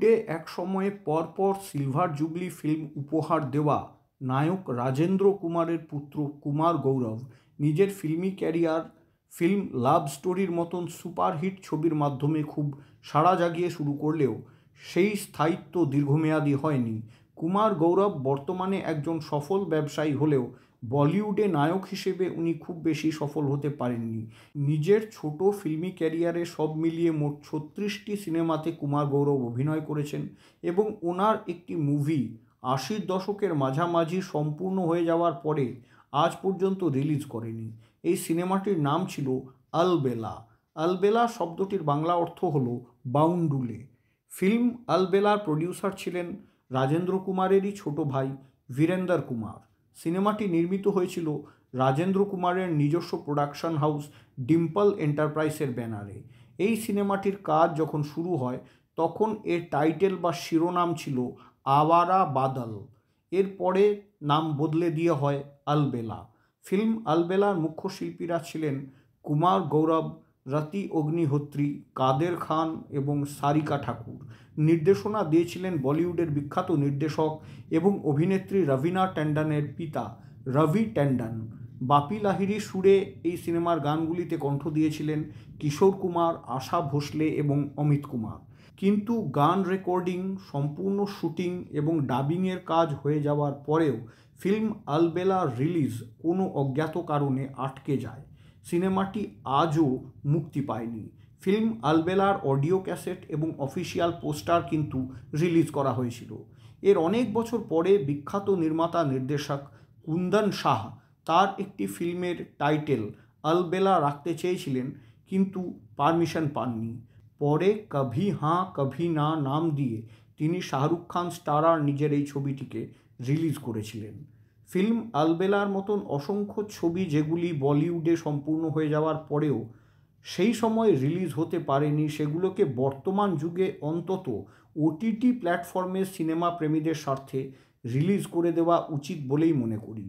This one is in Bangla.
বলিউডে এক সময়ে পরপর সিলভার জুবলি ফিল্ম উপহার দেওয়া নায়ক রাজেন্দ্র কুমারের পুত্র কুমার গৌরব নিজের ফিল্মি ক্যারিয়ার ফিল্ম লাভ স্টোরির মতন সুপারহিট ছবির মাধ্যমে খুব সাড়া জাগিয়ে শুরু করলেও সেই স্থায়িত্ব দীর্ঘমেয়াদী হয়নি। কুমার গৌরব বর্তমানে একজন সফল ব্যবসায়ী হলেও বলিউডে নায়ক হিসেবে উনি খুব বেশি সফল হতে পারেননি। নিজের ছোট ফিল্মি ক্যারিয়ারে সব মিলিয়ে মোট 36টি সিনেমাতে কুমার গৌরব অভিনয় করেছেন এবং ওনার একটি মুভি 80-র দশকের মাঝামাঝি সম্পূর্ণ হয়ে যাওয়ার পরে আজ পর্যন্ত রিলিজ করেনি। এই সিনেমাটির নাম ছিল আলবেলা। আলবেলা শব্দটির বাংলা অর্থ হল বাউন্ডুলে। ফিল্ম আলবেলার প্রডিউসার ছিলেন রাজেন্দ্র কুমারেরই ছোট ভাই বীরেন্দর কুমার। সিনেমাটি নির্মিত হয়েছিল রাজেন্দ্র কুমারের নিজস্ব প্রোডাকশন হাউস ডিম্পল এন্টারপ্রাইজের ব্যানারে। এই সিনেমাটির কাজ যখন শুরু হয় তখন এর টাইটেল বা শিরোনাম ছিল আওয়ারা বাদল। এরপরে নাম বদলে দিয়ে হয় আলবেলা। ফিল্ম আলবেলার মুখ্য শিল্পীরা ছিলেন কুমার গৌরব, রতি অগ্নিহোত্রী, কাদের খান এবং সারিকা ঠাকুর। নির্দেশনা দিয়েছিলেন বলিউডের বিখ্যাত নির্দেশক এবং অভিনেত্রী রবিনা ট্যান্ডনের পিতা রবি ট্যান্ডন। বাপি লাহিড়ির সুরে এই সিনেমার গানগুলিতে কণ্ঠ দিয়েছিলেন কিশোর কুমার, আশা ভোসলে এবং অমিত কুমার। কিন্তু গান রেকর্ডিং, সম্পূর্ণ শুটিং এবং ডাবিংয়ের কাজ হয়ে যাওয়ার পরেও ফিল্ম আলবেলার রিলিজ কোনো অজ্ঞাত কারণে আটকে যায়। সিনেমাটি আজও মুক্তি পায়নি। ফিল্ম আলবেলার অডিও ক্যাসেট এবং অফিসিয়াল পোস্টার কিন্তু রিলিজ করা হয়েছিল। এর অনেক বছর পরে বিখ্যাত নির্মাতা নির্দেশক কুন্দন শাহ তার একটি ফিল্মের টাইটেল আলবেলা রাখতে চেয়েছিলেন কিন্তু পারমিশন পাননি। পরে কভি হাঁ কভি না নাম দিয়ে তিনি শাহরুখ খান স্টারার নিজের এই ছবিটিকে রিলিজ করেছিলেন। ফিল্ম আলবেলার মতন অসংখ্য ছবি যেগুলি বলিউডে সম্পূর্ণ হয়ে যাওয়ার পরেও সেই সময় রিলিজ হতে পারেনি, সেগুলোকে বর্তমান যুগে অন্তত ওটিটি প্ল্যাটফর্মে সিনেমা প্রেমীদের স্বার্থে রিলিজ করে দেওয়া উচিত বলেই মনে করি।